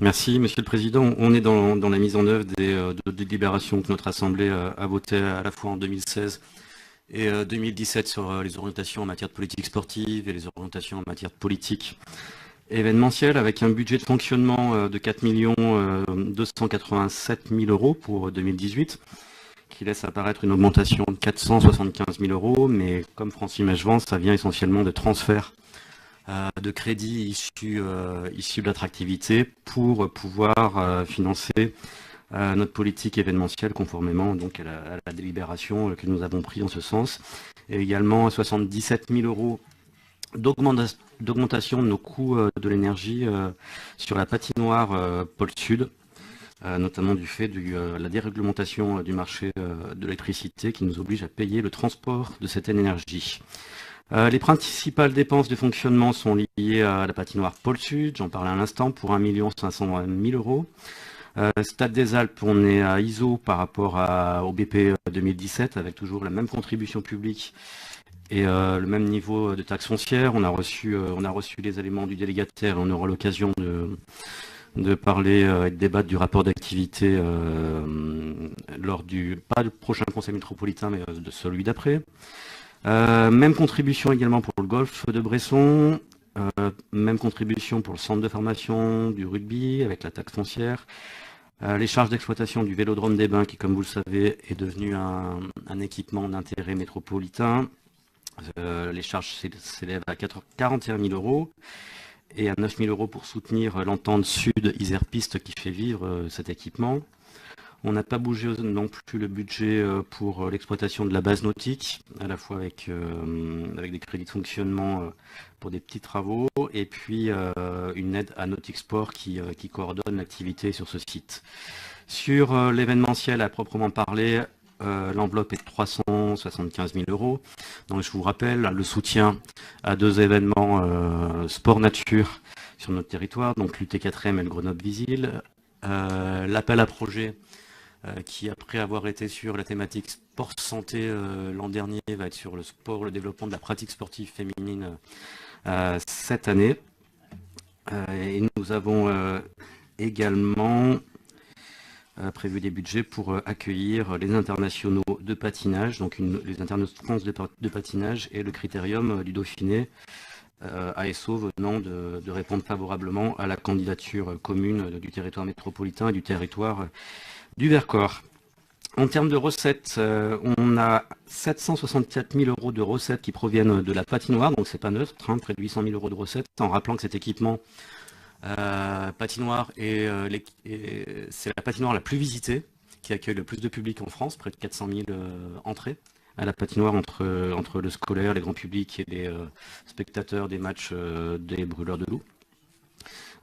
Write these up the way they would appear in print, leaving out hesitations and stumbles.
Merci, Monsieur le Président. On est dans la mise en œuvre des délibérations que notre Assemblée a votées à la fois en 2016 et 2017 sur les orientations en matière de politique sportive et les orientations en matière de politique événementielle, avec un budget de fonctionnement de 4 287 000 euros pour 2018, qui laisse apparaître une augmentation de 475 000 euros, mais comme France Image Vend, ça vient essentiellement de transferts de crédits issus de l'attractivité pour pouvoir financer notre politique événementielle conformément donc à la délibération que nous avons prise en ce sens. Et également 77 000 euros d'augmentation de nos coûts de l'énergie sur la patinoire Pôle Sud, notamment du fait de la déréglementation du marché de l'électricité qui nous oblige à payer le transport de cette énergie. Les principales dépenses de fonctionnement sont liées à la patinoire Pôle Sud, j'en parlais à l'instant, pour 1 500 000 euros. Stade des Alpes, on est à ISO par rapport au BP 2017, avec toujours la même contribution publique et le même niveau de taxe foncière. On a reçu les éléments du délégataire et on aura l'occasion de parler et de débattre du rapport d'activité lors pas du prochain conseil métropolitain, mais de celui d'après. Même contribution également pour le golf de Bresson, même contribution pour le centre de formation du rugby avec la taxe foncière, les charges d'exploitation du Vélodrome des Bains qui, comme vous le savez, est devenu un équipement d'intérêt métropolitain. Les charges s'élèvent à 41 000 euros et à 9 000 euros pour soutenir l'entente Sud-Isère Piste qui fait vivre cet équipement. On n'a pas bougé non plus le budget pour l'exploitation de la base nautique, à la fois avec des crédits de fonctionnement pour des petits travaux, et puis une aide à Nautic Sport qui coordonne l'activité sur ce site. Sur l'événementiel à proprement parler, l'enveloppe est de 375 000 euros. Donc je vous rappelle le soutien à 2 événements sport nature sur notre territoire, donc l'UT4M et le Grenoble-Visil, l'appel à projet qui, après avoir été sur la thématique sport santé l'an dernier, va être sur le sport, le développement de la pratique sportive féminine cette année. Et nous avons également prévu des budgets pour accueillir les internationaux de patinage, donc les internationaux de France de patinage et le critérium du Dauphiné, ASO venant de répondre favorablement à la candidature commune du territoire métropolitain et du territoire du Vercors. En termes de recettes, on a 764 000 euros de recettes qui proviennent de la patinoire, donc c'est pas neutre, près de 800 000 euros de recettes, en rappelant que cet équipement patinoire c'est la patinoire la plus visitée, qui accueille le plus de public en France, près de 400 000 entrées à la patinoire entre le scolaire, les grands publics et les spectateurs des matchs des Brûleurs de Loups.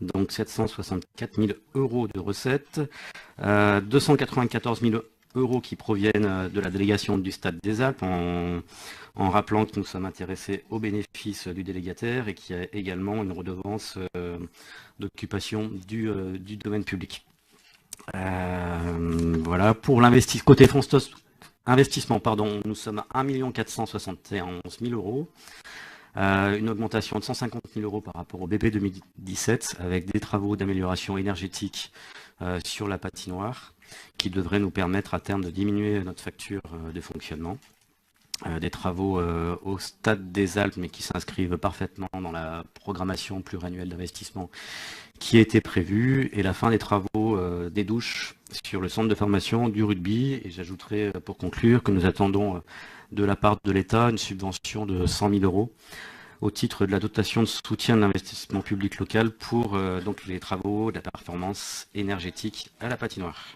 Donc 764 000 euros de recettes, 294 000 euros qui proviennent de la délégation du Stade des Alpes, en rappelant que nous sommes intéressés aux bénéfices du délégataire et qu'il y a également une redevance d'occupation du domaine public. Voilà, pour côté investissement, nous sommes à 1 471 000 euros. Une augmentation de 150 000 euros par rapport au BP 2017 avec des travaux d'amélioration énergétique sur la patinoire qui devraient nous permettre à terme de diminuer notre facture de fonctionnement. Des travaux au Stade des Alpes mais qui s'inscrivent parfaitement dans la programmation pluriannuelle d'investissement qui a été prévue, et la fin des travaux des douches sur le centre de formation du rugby. Et j'ajouterai pour conclure que nous attendons de la part de l'État une subvention de 100 000 euros au titre de la dotation de soutien de l'investissement public local pour donc les travaux de la performance énergétique à la patinoire.